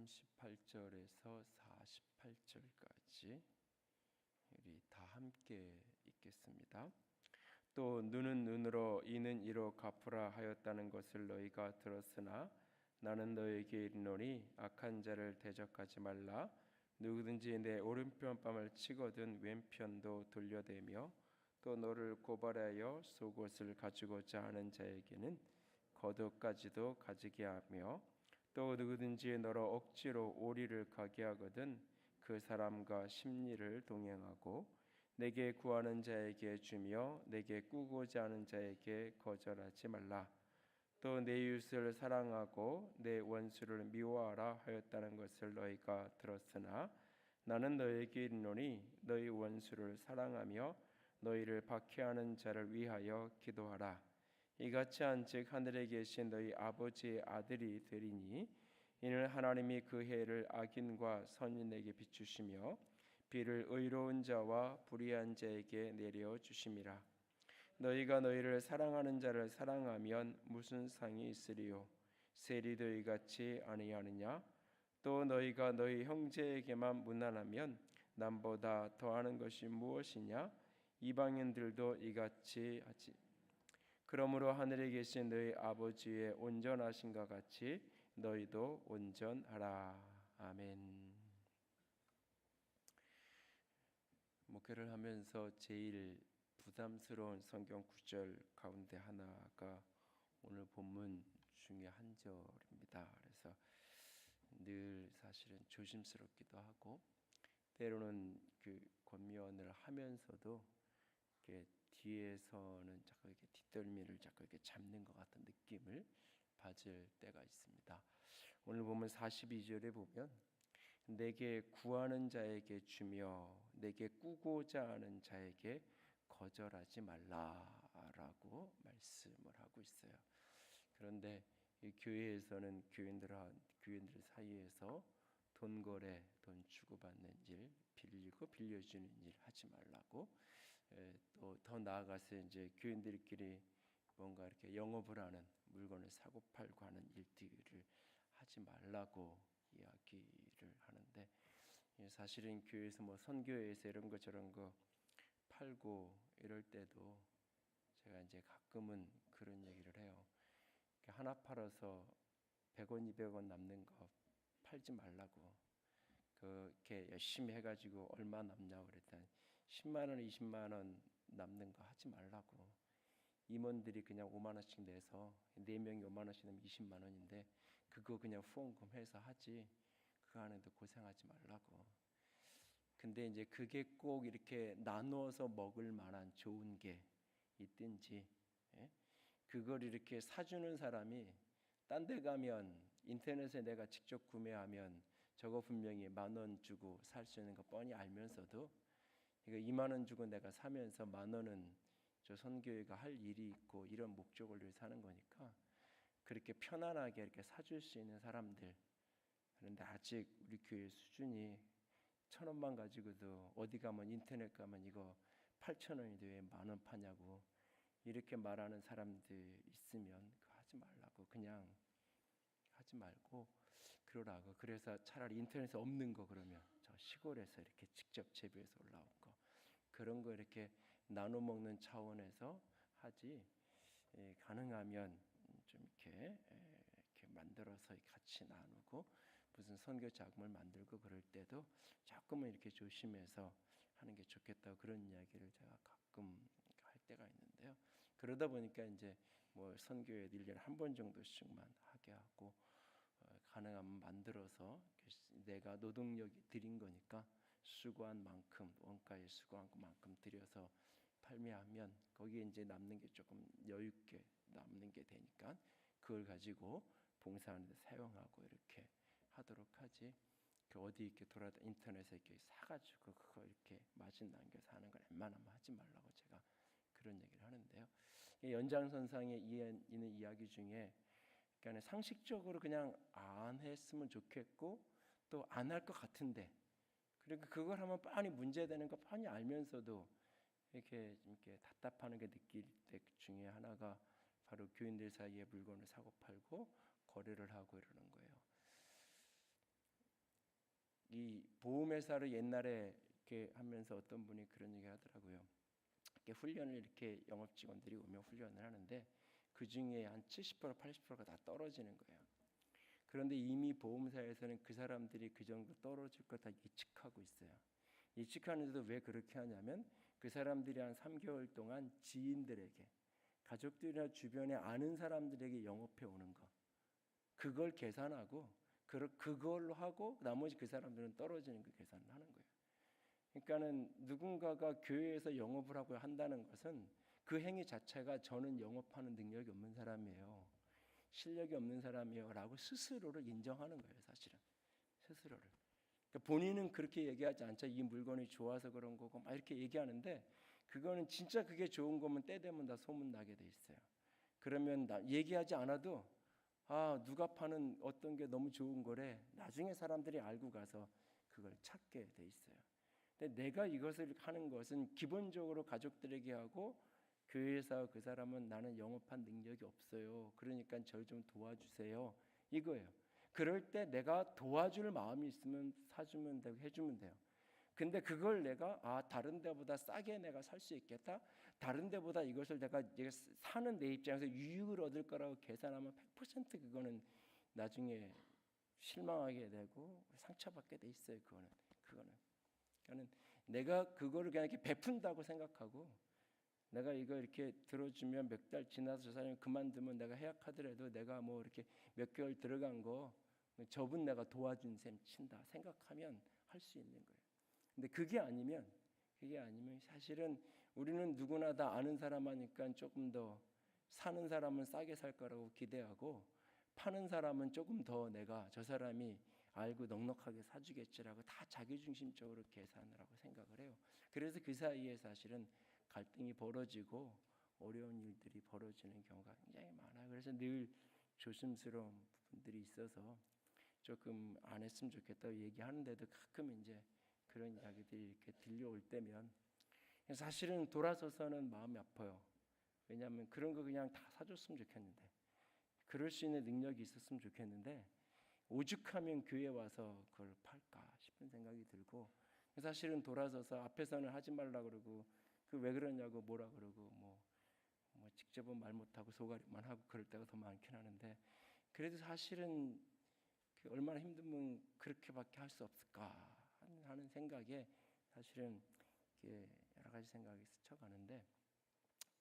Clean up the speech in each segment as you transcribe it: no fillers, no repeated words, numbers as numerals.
38절에서 48절까지 우리 다 함께 읽겠습니다. 또 눈은 눈으로 이는 이로 갚으라 하였다는 것을 너희가 들었으나 나는 너희에게 이르노니 악한 자를 대적하지 말라. 누구든지 내 오른편뺨을 치거든 왼편도 돌려대며 또 너를 고발하여 속옷을 가지고자 하는 자에게는 겉옷까지도 가지게 하며 또 누구든지 너로 억지로 오리를 가게 하거든 그 사람과 심리를 동행하고 내게 구하는 자에게 주며 내게 꾸고자 하는 자에게 거절하지 말라. 또 내 이웃을 사랑하고 내 원수를 미워하라 하였다는 것을 너희가 들었으나 나는 너희에게 이르노니 너희 원수를 사랑하며 너희를 박해하는 자를 위하여 기도하라. 이같이 한즉 하늘에 계신 너희 아버지의 아들이 되리니 이는 하나님이 그 해를 악인과 선인에게 비추시며 비를 의로운 자와 불의한 자에게 내려 주심이라. 너희가 너희를 사랑하는 자를 사랑하면 무슨 상이 있으리요? 세리도 이같이 아니하느냐? 또 너희가 너희 형제에게만 무난하면 남보다 더하는 것이 무엇이냐? 이방인들도 이같이 하지. 그러므로 하늘에 계신 너희 아버지의 온전하신가 같이 너희도 온전하라. 아멘. 목회를 하면서 제일 부담스러운 성경 구절 가운데 하나가 오늘 본문 중에 한 절입니다. 그래서 늘 사실은 조심스럽기도 하고 때로는 그 권면을 하면서도 이렇게 뒤에서는 자꾸 이렇게 뒷덜미를 자꾸 이렇게 잡는 것 같은 느낌을 받을 때가 있습니다. 오늘 보면 42절에 보면 내게 구하는 자에게 주며 내게 꾸고자 하는 자에게 거절하지 말라라고 말씀을 하고 있어요. 그런데 이 교회에서는 교인들 사이에서 돈 거래, 돈 주고받는 일, 빌리고 빌려주는 일 하지 말라고, 또 더 나아가서 이제 교인들끼리 뭔가 이렇게 영업을 하는 물건을 사고 팔고 하는 일들을 하지 말라고 이야기를 하는데, 사실은 교회에서 뭐 선교회에서 이런 거 저런 거 팔고 이럴 때도 제가 이제 가끔은 그런 얘기를 해요. 하나 팔아서 100원, 200원 남는 거 팔지 말라고. 그렇게 열심히 해가지고 얼마 남냐고 그랬더니 10만 원, 20만 원 남는 거 하지 말라고. 임원들이 그냥 5만 원씩 내서 4명이 5만 원씩 내면 20만 원인데 그거 그냥 후원금 해서 하지 그 안에도 고생하지 말라고. 근데 이제 그게 꼭 이렇게 나누어서 먹을 만한 좋은 게 있든지, 그걸 이렇게 사주는 사람이 딴 데 가면 인터넷에 내가 직접 구매하면 저거 분명히 10,000원 주고 살 수 있는 거 뻔히 알면서도 이거 2만 원 주고 내가 사면서 10,000원은 저 선교회가 할 일이 있고 이런 목적을 위해 사는 거니까 그렇게 편안하게 이렇게 사줄 수 있는 사람들. 그런데 아직 우리 교회 수준이 1,000원만 가지고도 어디 가면 인터넷 가면 이거 8,000원인데 왜 10,000원 파냐고 이렇게 말하는 사람들 있으면 그거 하지 말라고. 그냥 하지 말고 그러라고. 그래서 차라리 인터넷에 없는 거 그러면 저 시골에서 이렇게 직접 재배해서 올라온 거 그런 거 이렇게 나눠 먹는 차원에서 하지, 가능하면 좀 이렇게 만들어서 같이 나누고 무슨 선교 자금을 만들고 그럴 때도 조금은 이렇게 조심해서 하는 게 좋겠다고 그런 이야기를 제가 가끔 할 때가 있는데요. 그러다 보니까 이제 뭐 선교에 1년에 한 번 정도씩만 하게 하고, 가능하면 만들어서 내가 노동력이 들인 거니까 수고한 만큼 원가에 수고한 만큼 들여서 판매하면 거기에 이제 남는 게 조금 여유 있게 남는 게 되니까 그걸 가지고 봉사하는 데 사용하고 이렇게 하도록 하지. 그 어디 이렇게 돌아다 인터넷에 이렇게 사가지고 그거 이렇게 마진 남겨서 하는 건 웬만하면 하지 말라고 제가 그런 얘기를 하는데요. 연장선상에 있는 이야기 중에 그러니까 상식적으로 그냥 안 했으면 좋겠고 또 안 할 것 같은데, 그러니까 그걸 하면 뻔히 문제되는 거 뻔히 알면서도 이렇게 답답하는 게 느낄 때 중에 하나가 바로 교인들 사이에 물건을 사고 팔고 거래를 하고 이러는 거예요. 이 보험회사를 옛날에 이렇게 하면서 어떤 분이 그런 얘기 하더라고요. 이렇게 훈련을 이렇게 영업 직원들이 오면 훈련을 하는데 그 중에 한 70% 80%가 다 떨어지는 거예요. 그런데 이미 보험사에서는 그 사람들이 그 정도 떨어질 거 다 예측하고 있어요. 예측하는데도 왜 그렇게 하냐면 그 사람들이 한 3개월 동안 지인들에게, 가족들이나 주변에 아는 사람들에게 영업해 오는 거, 그걸 계산하고 그걸로 하고 나머지 그 사람들은 떨어지는 그 계산을 하는 거예요. 그러니까는 누군가가 교회에서 영업을 하고 한다는 것은 그 행위 자체가 저는 영업하는 능력이 없는 사람이에요, 실력이 없는 사람이에요라고 스스로를 인정하는 거예요. 사실은 스스로를. 그러니까 본인은 그렇게 얘기하지 않죠. 이 물건이 좋아서 그런 거고 막 이렇게 얘기하는데 그거는 진짜 그게 좋은 거면 때 되면 다 소문 나게 돼 있어요. 그러면 얘기하지 않아도 누가 파는 어떤 게 너무 좋은 거래, 나중에 사람들이 알고 가서 그걸 찾게 돼 있어요. 근데 내가 이것을 하는 것은 기본적으로 가족들에게 하고 교회에서 그 사람은 나는 영업한 능력이 없어요, 그러니까 저를 좀 도와주세요, 이거예요. 그럴 때 내가 도와줄 마음이 있으면 사주면 되고 해주면 돼요. 근데 그걸 내가 다른 데보다 싸게 내가 살 수 있겠다, 다른 데보다 이것을 내가 사는 내 입장에서 유익을 얻을 거라고 계산하면 100% 그거는 나중에 실망하게 되고 상처받게 돼 있어요. 그거는 그러니까 내가 그거를 그냥 이렇게 베푼다고 생각하고, 내가 이거 이렇게 들어주면 몇 달 지나서 저 사람이 그만두면 내가 해약하더라도 내가 뭐 이렇게 몇 개월 들어간 거 저분 내가 도와준 셈 친다 생각하면 할 수 있는 거예요. 근데 그게 아니면 사실은 우리는 누구나 다 아는 사람 하니까 조금 더 사는 사람은 싸게 살 거라고 기대하고, 파는 사람은 조금 더 내가 저 사람이 알고 넉넉하게 사주겠지라고 다 자기중심적으로 계산을 하고 생각을 해요. 그래서 그 사이에 사실은 갈등이 벌어지고 어려운 일들이 벌어지는 경우가 굉장히 많아요. 그래서 늘 조심스러운 부분들이 있어서 조금 안 했으면 좋겠다고 얘기하는데도 가끔 이제 그런 이야기들이 이렇게 들려올 때면 사실은 돌아서서는 마음이 아파요. 왜냐하면 그런 거 그냥 다 사줬으면 좋겠는데, 그럴 수 있는 능력이 있었으면 좋겠는데 오죽하면 교회 와서 그걸 팔까 싶은 생각이 들고, 사실은 돌아서서 앞에서는 하지 말라 그러고 그 왜 그러냐고 뭐라 그러고 뭐 직접은 말 못하고 소가리만 하고 그럴 때가 더 많긴 하는데, 그래도 사실은 얼마나 힘들면 그렇게밖에 할 수 없을까 하는 생각에 사실은 여러 가지 생각이 스쳐가는데,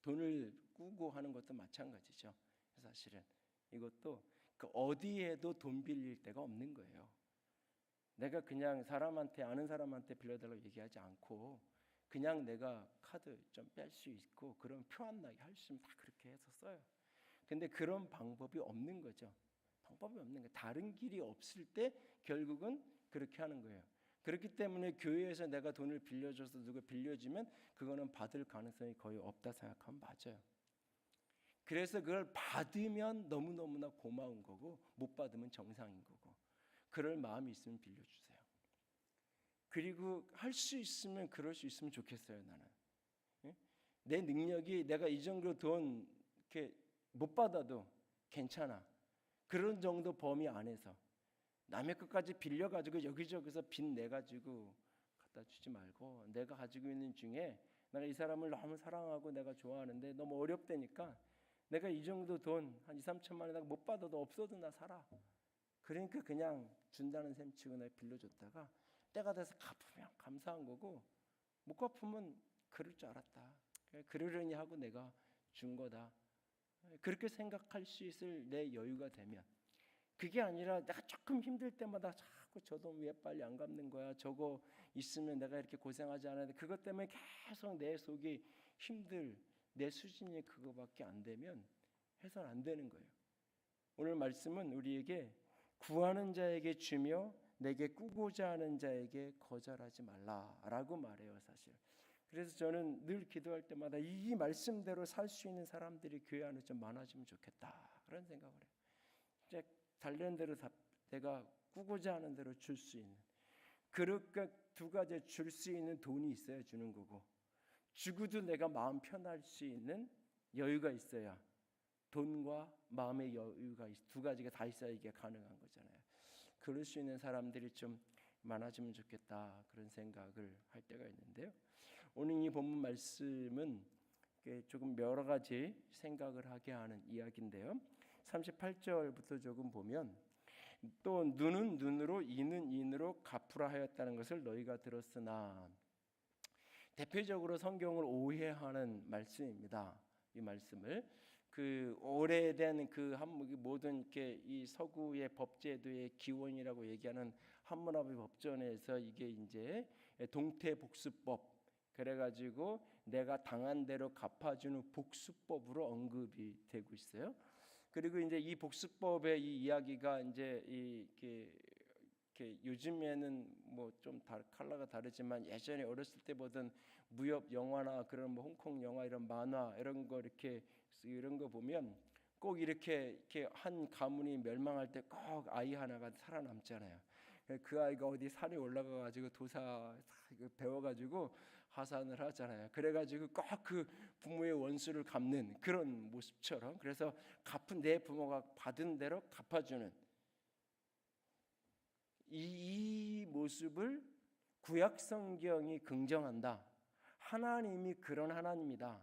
돈을 꾸고 하는 것도 마찬가지죠. 사실은 이것도 그 어디에도 돈 빌릴 데가 없는 거예요. 내가 그냥 사람한테, 아는 사람한테 빌려달라고 얘기하지 않고 그냥 내가 카드 좀 뺄 수 있고 그런 표 안 나게 할 수 있으면 다 그렇게 해서 써요. 근데 그런 방법이 없는 거죠. 방법이 없는 거예요. 다른 길이 없을 때 결국은 그렇게 하는 거예요. 그렇기 때문에 교회에서 내가 돈을 빌려줘서 누가 빌려주면 그거는 받을 가능성이 거의 없다 생각하면 맞아요. 그래서 그걸 받으면 너무너무나 고마운 거고 못 받으면 정상인 거고, 그럴 마음이 있으면 빌려주세요. 그리고 할 수 있으면 그럴 수 있으면 좋겠어요. 나는 내 능력이 내가 이 정도 돈 이렇게 못 받아도 괜찮아, 그런 정도 범위 안에서 남의 것까지 빌려가지고 여기저기서 빚 내가지고 갖다 주지 말고, 내가 가지고 있는 중에 내가 이 사람을 너무 사랑하고 내가 좋아하는데 너무 어렵다니까 내가 이 정도 돈 한 2, 3천만 원 못 받아도 없어도 나 살아, 그러니까 그냥 준다는 셈 치고 내가 빌려줬다가 때가 돼서 갚으면 감사한 거고, 못 갚으면 그럴 줄 알았다, 그러려니 하고 내가 준 거다, 그렇게 생각할 수 있을 내 여유가 되면, 그게 아니라 내가 조금 힘들 때마다 자꾸 저 돈 왜 빨리 안 갚는 거야, 저거 있으면 내가 이렇게 고생하지 않았는데 그것 때문에 계속 내 속이 힘들, 내 수준이 그거밖에 안 되면 해서는 안 되는 거예요. 오늘 말씀은 우리에게 구하는 자에게 주며 내게 꾸고자 하는 자에게 거절하지 말라라고 말해요. 사실 그래서 저는 늘 기도할 때마다 이 말씀대로 살 수 있는 사람들이 교회 안에 좀 많아지면 좋겠다 그런 생각을 해요. 이제 달라는 대로 내가 꾸고자 하는 대로 줄 수 있는, 그렇게 두 가지 줄 수 있는 돈이 있어야 주는 거고, 주고도 내가 마음 편할 수 있는 여유가 있어야, 돈과 마음의 여유가 두 가지가 다 있어야 이게 가능한 거잖아요. 그럴 수 있는 사람들이 좀 많아지면 좋겠다 그런 생각을 할 때가 있는데요. 오늘 이 본문 말씀은 조금 여러 가지 생각을 하게 하는 이야기인데요. 38절부터 조금 보면 또 눈은 눈으로 이는 인으로 갚으라 하였다는 것을 너희가 들었으나, 대표적으로 성경을 오해하는 말씀입니다. 이 말씀을 그 오래된 모든 이 서구의 법제도의 기원이라고 얘기하는 한문화비 법전에서 이게 이제 동태복수법, 그래가지고 내가 당한 대로 갚아주는 복수법으로 언급이 되고 있어요. 그리고 이제 이 복수법의 이 이야기가 이제 이렇게 요즘에는 뭐 좀 컬러가 다르지만 예전에 어렸을 때 보던 무협 영화나 그런 뭐 홍콩 영화 이런 만화 이런 거 이런 거 보면 꼭 이렇게 한 가문이 멸망할 때 꼭 아이 하나가 살아남잖아요. 그 아이가 어디 산에 올라가 가지고 도사 배워 가지고 하산을 하잖아요. 그래 가지고 꼭 그 부모의 원수를 갚는 그런 모습처럼, 그래서 내 부모가 받은 대로 갚아주는 이 모습을 구약 성경이 긍정한다. 하나님이 그런 하나님이다.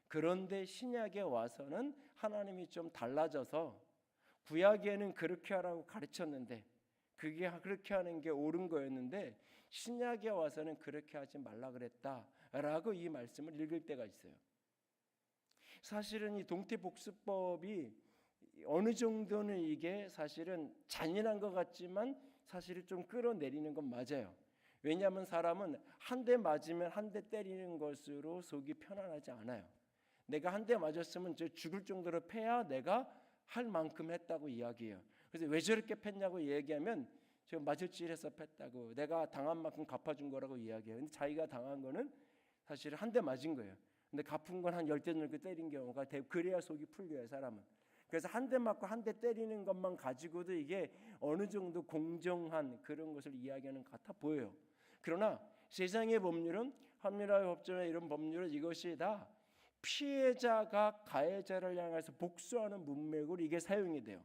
그런데 신약에 와서는 하나님이 좀 달라져서, 구약에는 그렇게 하라고 가르쳤는데 그게 그렇게 하는 게 옳은 거였는데 신약에 와서는 그렇게 하지 말라 그랬다라고 이 말씀을 읽을 때가 있어요. 사실은 이 동태복수법이 어느 정도는 이게 사실은 잔인한 것 같지만 사실은 좀 끌어내리는 건 맞아요. 왜냐하면 사람은 한 대 맞으면 한 대 때리는 것으로 속이 편안하지 않아요. 내가 한 대 맞았으면 죽을 정도로 패야 내가 할 만큼 했다고 이야기해요. 그래서 왜 저렇게 팼냐고 얘기하면 저 맞을질해서 팼다고, 내가 당한 만큼 갚아준 거라고 이야기해요. 근데 자기가 당한 거는 사실 한 대 맞은 거예요. 근데 갚은 건 한 10대 정도 때린 경우가 대부분, 그래야 속이 풀려요 사람은. 그래서 한 대 맞고 한 대 때리는 것만 가지고도 이게 어느 정도 공정한 그런 것을 이야기하는 것 같아 보여요. 그러나 세상의 법률은, 합리화의 법전의 이런 법률은 이것이 다 피해자가 가해자를 향해서 복수하는 문맥으로 이게 사용이 돼요.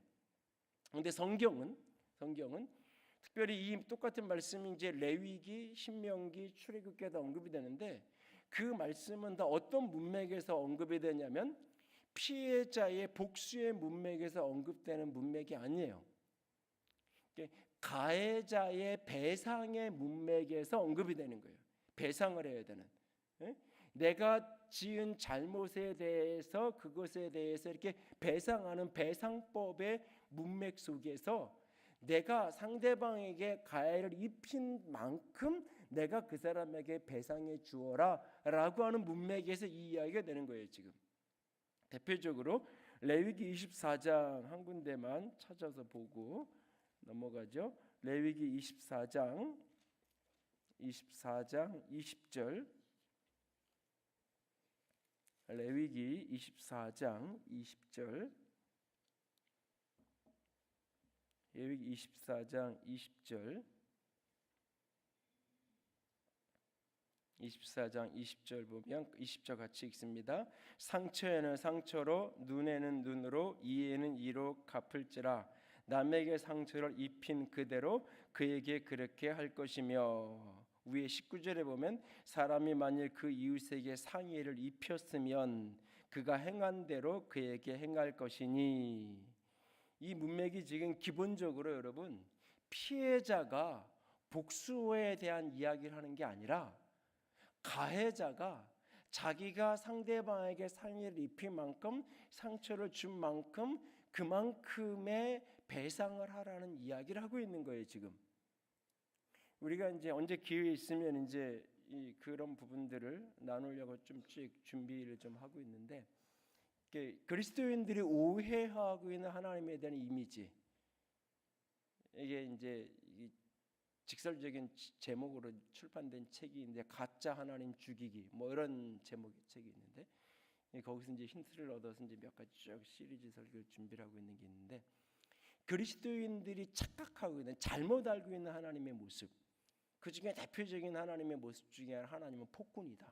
그런데 성경은 특별히 이 똑같은 말씀이 이제 레위기, 신명기, 출애굽기에도 언급이 되는데, 그 말씀은 다 어떤 문맥에서 언급이 되냐면 피해자의 복수의 문맥에서 언급되는 문맥이 아니에요. 가해자의 배상의 문맥에서 언급이 되는 거예요. 배상을 해야 되는. 내가 지은 잘못에 대해서 그것에 대해서 이렇게 배상하는 배상법의 문맥 속에서 내가 상대방에게 가해를 입힌 만큼 내가 그 사람에게 배상해 주어라 라고 하는 문맥에서 이 이야기가 되는 거예요. 지금 대표적으로 레위기 24장 한 군데만 찾아서 보고 넘어가죠. 레위기 24장 20절. 레위기 24장 20절. 레위기 24장 20절. 24장 20절 보면 20절 같이 읽습니다. 상처에는 상처로, 눈에는 눈으로, 이에는 이로 갚을지라. 남에게 상처를 입힌 그대로 그에게 그렇게 할 것이며. 위에 19절에 보면 사람이 만일 그 이웃에게 상해를 입혔으면 그가 행한 대로 그에게 행할 것이니. 이 문맥이 지금 기본적으로 여러분 피해자가 복수에 대한 이야기를 하는 게 아니라 가해자가 자기가 상대방에게 상해를 입힌 만큼, 상처를 준 만큼 그만큼의 배상을 하라는 이야기를 하고 있는 거예요. 지금 우리가 이제 언제 기회 있으면 이제 그런 부분들을 나누려고 좀 준비를 좀 하고 있는데, 그리스도인들이 오해하고 있는 하나님에 대한 이미지, 이게 이제 직설적인 제목으로 출판된 책이 있는데 가짜 하나님 죽이기 뭐 이런 제목의 책이 있는데, 거기서 이제 힌트를 얻어서 이제 몇 가지 쭉 시리즈 설교를 준비를 하고 있는 게 있는데, 그리스도인들이 착각하고 있는, 잘못 알고 있는 하나님의 모습, 그 중에 대표적인 하나님의 모습 중에 하나님은 폭군이다,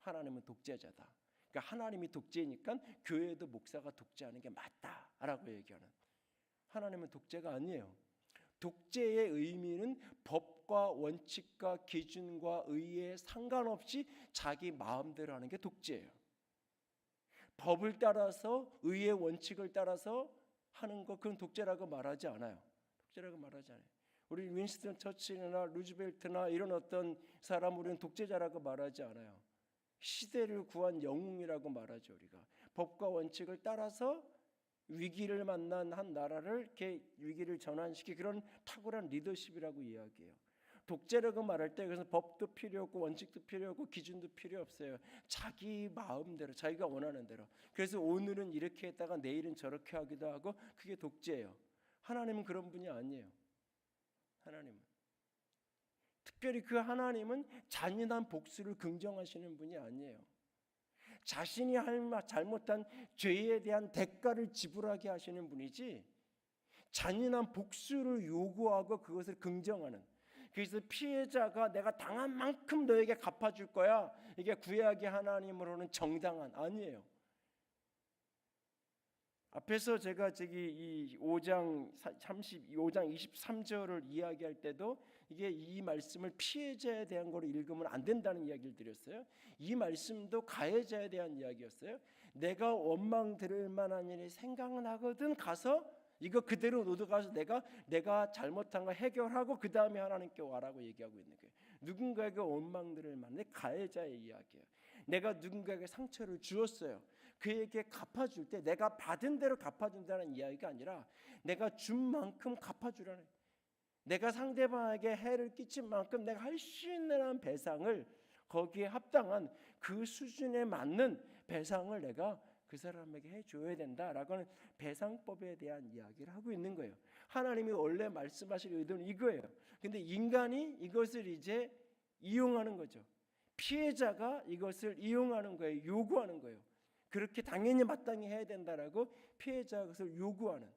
하나님은 독재자다. 그러니까 하나님이 독재니까 교회도 목사가 독재하는 게 맞다라고 얘기하는. 하나님은 독재가 아니에요. 독재의 의미는 법과 원칙과 기준과 의에 상관없이 자기 마음대로 하는 게 독재예요. 법을 따라서 의의 원칙을 따라서 하는 것, 그건 독재라고 말하지 않아요. 독재라고 말하지 않아요. 우리 윈스턴 처칠이나 루즈벨트나 이런 어떤 사람 우리는 독재자라고 말하지 않아요. 시대를 구한 영웅이라고 말하죠. 우리가 법과 원칙을 따라서 위기를 만난 한 나라를 이렇게 위기를 전환시키 그런 탁월한 리더십이라고 이야기해요. 독재라고 말할 때 그래서 법도 필요 없고 원칙도 필요 없고 기준도 필요 없어요. 자기 마음대로 자기가 원하는 대로. 그래서 오늘은 이렇게 했다가 내일은 저렇게 하기도 하고 그게 독재예요. 하나님은 그런 분이 아니에요. 하나님은 특별히 그 하나님은 잔인한 복수를 긍정하시는 분이 아니에요. 자신이 잘못한 죄에 대한 대가를 지불하게 하시는 분이지 잔인한 복수를 요구하고 그것을 긍정하는, 그래서 피해자가 내가 당한 만큼 너에게 갚아줄 거야, 이게 구약의 하나님으로는 정당한 아니에요. 앞에서 제가 이 5장 23절을 이야기할 때도 이게 이 말씀을 피해자에 대한 거로 읽으면 안 된다는 이야기를 드렸어요. 이 말씀도 가해자에 대한 이야기였어요. 내가 원망 들을 만한 일이 생각나거든 가서 이거 그대로 너도 가서 내가 잘못한 거 해결하고 그 다음에 하나님께 와라고 얘기하고 있는 거예요. 누군가에게 원망 들을 만한 가해자의 이야기예요. 내가 누군가에게 상처를 주었어요. 그에게 갚아줄 때 내가 받은 대로 갚아준다는 이야기가 아니라 내가 준 만큼 갚아주라는, 내가 상대방에게 해를 끼친 만큼 내가 할 수 있는 한 배상을, 거기에 합당한 그 수준에 맞는 배상을 내가 그 사람에게 해줘야 된다라고 하는 배상법에 대한 이야기를 하고 있는 거예요. 하나님이 원래 말씀하실 의도는 이거예요. 근데 인간이 이것을 이제 이용하는 거죠. 피해자가 이것을 이용하는 거예요. 요구하는 거예요. 그렇게 당연히 마땅히 해야 된다라고 피해자가 그것을 요구하는,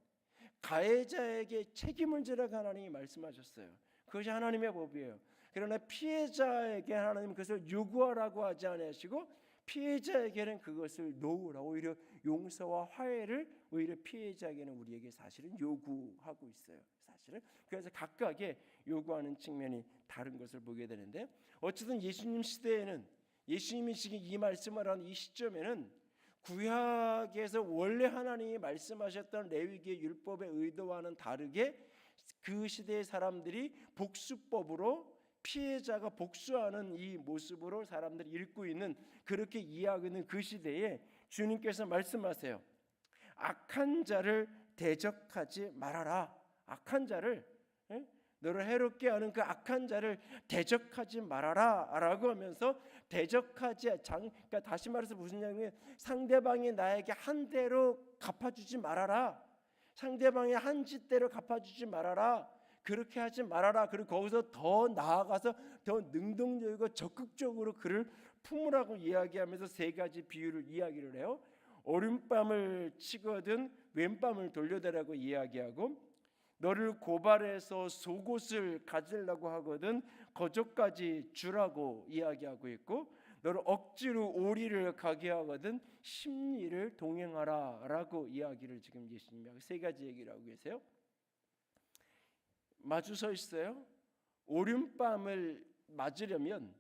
가해자에게 책임을 지라고 하나님이 말씀하셨어요. 그것이 하나님의 법이에요. 그러나 피해자에게 하나님은 그것을 요구하라고 하지 않으시고 피해자에게는 그것을 놓으라고, 오히려 용서와 화해를 오히려 피해자에게는 우리에게 사실은 요구하고 있어요. 사실은 그래서 각각의 요구하는 측면이 다른 것을 보게 되는데, 어쨌든 예수님 시대에는, 예수님이 지금 이 말씀을 하는 이 시점에는 구약에서 원래 하나님이 말씀하셨던 레위기의 율법의 의도와는 다르게 그 시대의 사람들이 복수법으로 피해자가 복수하는 이 모습으로 사람들이 읽고 있는, 그렇게 이해하고 그 시대에 주님께서 말씀하세요. 악한 자를 대적하지 말아라. 악한 자를, 너를 해롭게 하는 그 악한 자를 대적하지 말아라 라고 하면서, 그러니까 다시 말해서 무슨 얘기냐면 상대방이 나에게 한 대로 갚아주지 말아라, 상대방의 한 짓대로 갚아주지 말아라, 그렇게 하지 말아라. 그리고 거기서 더 나아가서 더 능동적이고 적극적으로 그를 품으라고 이야기하면서 세 가지 비유를 이야기를 해요. 오른밤을 치거든 왼밤을 돌려대라고 이야기하고, 너를 고발해서 속옷을 가지려고 하거든 거저까지 주라고 이야기하고 있고, 너를 억지로 오리를 가게 하거든 십리를 동행하라 라고 이야기를 지금 예수님이 하고 세 가지 얘기를 하고 계세요. 마주 서 있어요. 오른밤을 맞으려면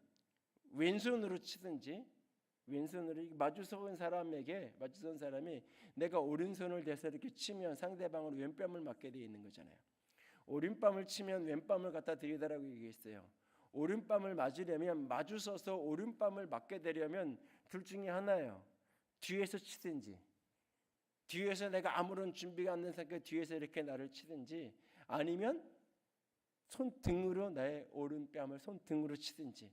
왼손으로 치든지, 왼손으로 마주 선 사람이 내가 오른손을 대서 이렇게 치면 상대방으로 왼뺨을 맞게 되어 있는 거잖아요. 오른밤을 치면 왼밤을 갖다 들이다라고 얘기했어요. 오른밤을 맞으려면, 마주 서서 오른밤을 맞게 되려면 둘 중에 하나예요. 뒤에서 치든지, 뒤에서 내가 아무런 준비가 안 된 상태 뒤에서 이렇게 나를 치든지, 아니면 손등으로 나의 오른뺨을 손등으로 치든지,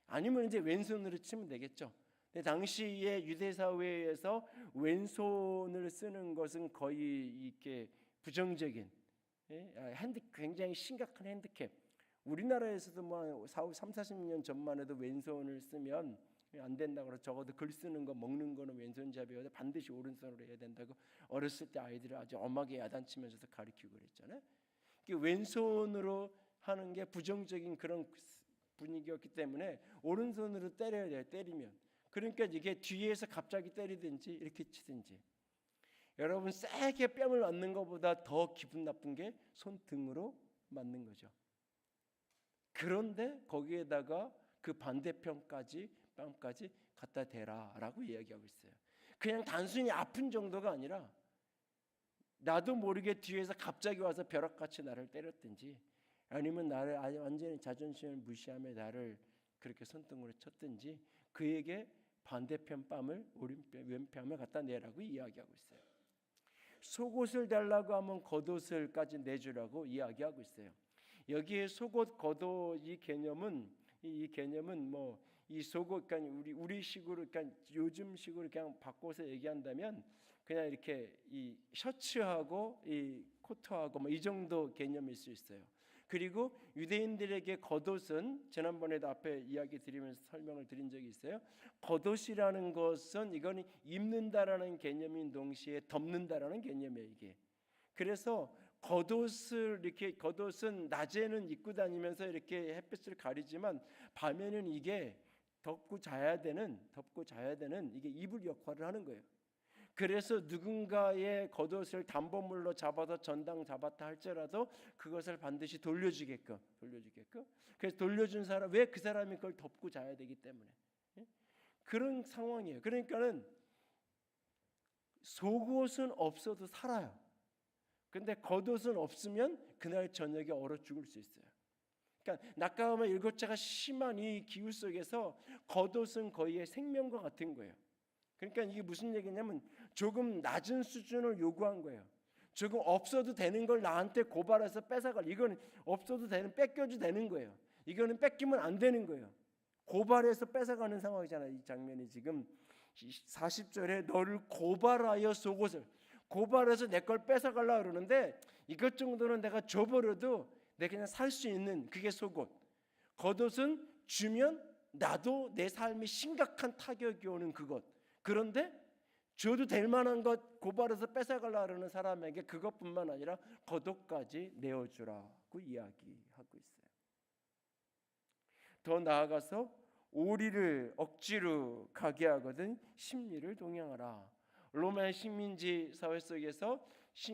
아니면 이제 왼손으로 치면 되겠죠. 근데 당시의 유대 사회에서 왼손을 쓰는 것은 거의 이렇게 부정적인, 굉장히 심각한 핸디캡. 우리나라에서도 뭐 30-40년 전만 해도 왼손을 쓰면 안 된다고 그래서 적어도 글 쓰는 거 먹는 거는 왼손잡이여서 반드시 오른손으로 해야 된다고 어렸을 때 아이들을 아주 엄하게 야단치면서 가르치고 그랬잖아요. 왼손으로 하는 게 부정적인 그런 분위기였기 때문에 오른손으로 때려야 돼요. 때리면. 그러니까 이게 뒤에서 갑자기 때리든지 이렇게 치든지. 여러분 세게 뺨을 맞는 것보다 더 기분 나쁜 게 손등으로 맞는 거죠. 그런데 거기에다가 그 반대편까지 뺨까지 갖다 대라라고 이야기하고 있어요. 그냥 단순히 아픈 정도가 아니라 나도 모르게 뒤에서 갑자기 와서 벼락같이 나를 때렸든지 아니면 나를 완전히 자존심을 무시하며 나를 그렇게 손등으로 쳤든지 그에게 반대편 뺨을 왼뺨을 갖다 내라고 이야기하고 있어요. 속옷을 달라고 하면 겉옷을까지 내주라고 이야기하고 있어요. 여기에 속옷, 겉옷 이 개념은 뭐 이 속옷 그러니까 우리식으로 그러니까 요즘식으로 그냥 바꿔서 얘기한다면 그냥 이렇게 이 셔츠하고 이 코트하고 뭐 이 정도 개념일 수 있어요. 그리고 유대인들에게 겉옷은 지난번에도 앞에 이야기 드리면서 설명을 드린 적이 있어요. 겉옷이라는 것은 이거는 입는다라는 개념인 동시에 덮는다라는 개념이에요, 이게. 그래서 겉옷은 낮에는 입고 다니면서 이렇게 햇빛을 가리지만 밤에는 이게 덮고 자야 되는 이게 이불 역할을 하는 거예요. 그래서 누군가의 겉옷을 담보물로 잡아서 전당 잡았다 할지라도 그것을 반드시 돌려주게끔. 그래서 돌려준 사람 왜 그 사람이 그걸 덮고 자야 되기 때문에 그런 상황이에요. 그러니까는 속옷은 없어도 살아요. 근데 겉옷은 없으면 그날 저녁에 얼어 죽을 수 있어요. 그러니까 낮과 일교차가 심한 이 기후 속에서 겉옷은 거의 생명과 같은 거예요. 그러니까 이게 무슨 얘기냐면 조금 낮은 수준을 요구한 거예요. 조금 없어도 되는 걸 나한테 고발해서 뺏어갈 이거는 없어도 되는 뺏겨도 되는 거예요. 이거는 뺏기면 안 되는 거예요. 고발해서 뺏어가는 상황이잖아요. 이 장면이 지금 40절에 너를 고발하여 속옷을 고발해서 내 걸 뺏어가려고 그러는데 이것 정도는 내가 줘버려도 내가 그냥 살 수 있는 그게 속옷. 겉옷은 주면 나도 내 삶이 심각한 타격이 오는 그것. 그런데 줘도 될 만한 것 고발해서 뺏어가려고 하는 사람에게 그것뿐만 아니라 겉옷까지 내어주라고 이야기하고 있어요. 더 나아가서 오리를 억지로 가게 하거든 심리를 동행하라. 로마의 식민지 사회 속에서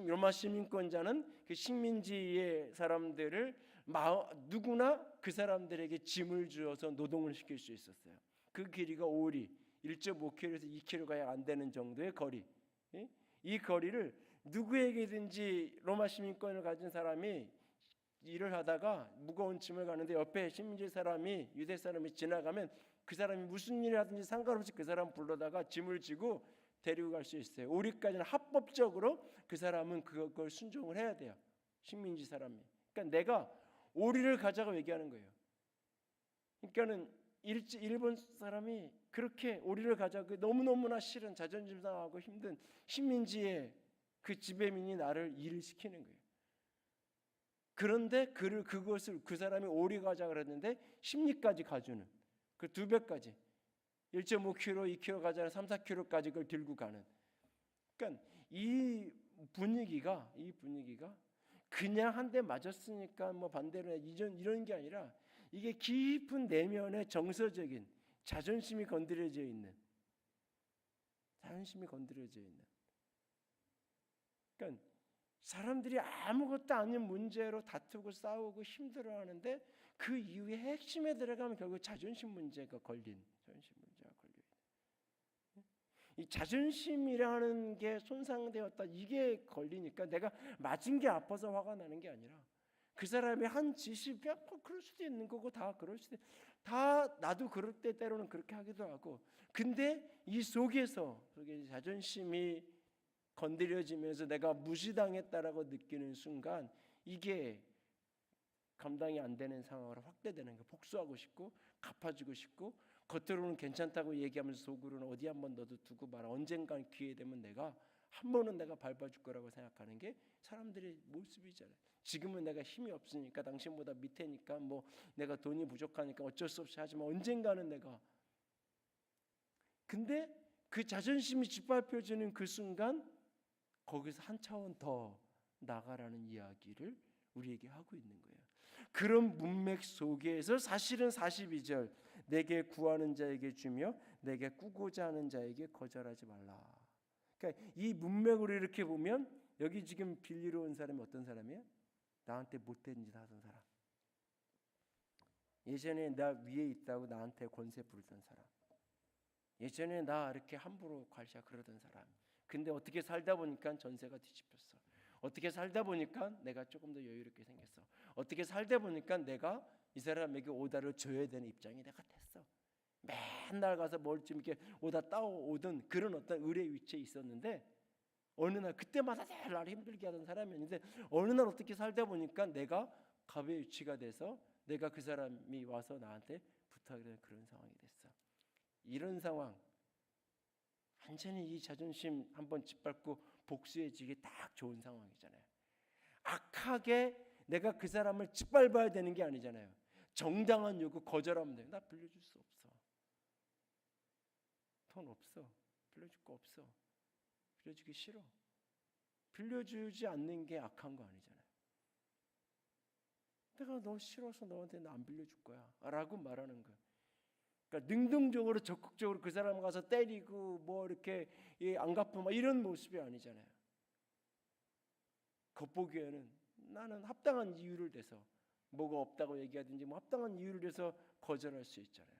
로마 시민권자는 그 식민지의 사람들을 누구나 그 사람들에게 짐을 주어서 노동을 시킬 수 있었어요. 그 길이가 오리 1.5km에서 2km가 안 되는 정도의 거리. 이 거리를 누구에게든지 로마 시민권을 가진 사람이 일을 하다가 무거운 짐을 가는데 옆에 식민지 사람이 유대 사람이 지나가면 그 사람이 무슨 일을 하든지 상관없이 그 사람 불러다가 짐을 지고 데리고 갈 수 있어요. 우리까지는 합법적으로 그 사람은 그걸 순종을 해야 돼요. 식민지 사람이. 그러니까 내가 오리를 가자고 얘기하는 거예요. 그러니까는 일본 사람이 그렇게 오리를 가자고 너무너무나 싫은 자존심 상하고 힘든 식민지의 그 지배민이 나를 일을 시키는 거예요. 그런데 그것을 그 사람이 오리 가자 그랬는데 심리까지 가주는 그 2배까지 1.5km, 2km 가자는 3, 4km까지 그걸 들고 가는. 그러니까 이 분위기가 그냥 한 대 맞았으니까 뭐 반대로 이런 게 아니라 이게 깊은 내면의 정서적인 자존심이 건드려져 있는. 그러니까 사람들이 아무것도 아닌 문제로 다투고 싸우고 힘들어하는데 그 이후에 핵심에 들어가면 결국 자존심 문제가 걸려요. 이 자존심이라는 게 손상되었다 이게 걸리니까 내가 맞은 게 아파서 화가 나는 게 아니라 그 사람이 한 짓이 그럴 수도 있는 거고 다 그럴 수도 다 나도 그럴 때 때로는 그렇게 하기도 하고 근데 이 속에서 자존심이 건드려지면서 내가 무시당했다라고 느끼는 순간 이게 감당이 안 되는 상황으로 확대되는 거예요. 복수하고 싶고 갚아주고 싶고 겉으로는 괜찮다고 얘기하면서 속으로는 어디 한번 너도 두고 봐라. 언젠간 기회 되면 내가 한 번은 내가 밟아줄 거라고 생각하는 게 사람들의 모습이잖아요. 지금은 내가 힘이 없으니까 당신보다 밑에니까 뭐 내가 돈이 부족하니까 어쩔 수 없이 하지만 언젠가는 내가 근데 그 자존심이 짓밟혀지는 그 순간 거기서 한 차원 더 나가라는 이야기를 우리에게 하고 있는 거예요. 그런 문맥 속에서 사실은 42절 내게 구하는 자에게 주며 내게 꾸고자 하는 자에게 거절하지 말라. 그러니까 이 문맥으로 이렇게 보면 여기 지금 빌리러 온 사람이 어떤 사람이에요? 나한테 못된 짓 하던 사람, 예전에 나 위에 있다고 나한테 권세 부르던 사람, 예전에 나 이렇게 함부로 괄시하 그러던 사람, 근데 어떻게 살다 보니까 전세가 뒤집혔어. 어떻게 살다 보니까 내가 조금 더 여유롭게 생겼어. 어떻게 살다 보니까 내가 이 사람에게 오다를 줘야 되는 입장이 내가 됐어. 맨날 가서 뭘 좀 이렇게 오다 따오던 그런 어떤 의뢰 위치에 있었는데, 어느 날 그때마다 늘 나를 힘들게 하던 사람이었는데, 어느 날 어떻게 살다 보니까 내가 갑의 위치가 돼서 내가 그 사람이 와서 나한테 부탁을 하는 그런 상황이 됐어. 이런 상황, 완전히 이 자존심 한번 짓밟고 복수해지기 딱 좋은 상황이잖아요. 악하게 내가 그 사람을 짓밟아야 되는 게 아니잖아요. 정당한 요구 거절하면 돼. 나 빌려줄 수 없어. 돈 없어. 빌려줄 거 없어. 빌려주기 싫어. 빌려주지 않는 게 악한 거 아니잖아요. 내가 너 싫어서 너한테 나 안 빌려줄 거야 라고 말하는 거야. 그러니까 능동적으로 적극적으로 그 사람 가서 때리고 뭐 이렇게 안 갚으면 이런 모습이 아니잖아요. 겉보기에는 나는 합당한 이유를 대서 뭐가 없다고 얘기하든지 뭐 합당한 이유를 대서 거절할 수 있잖아요.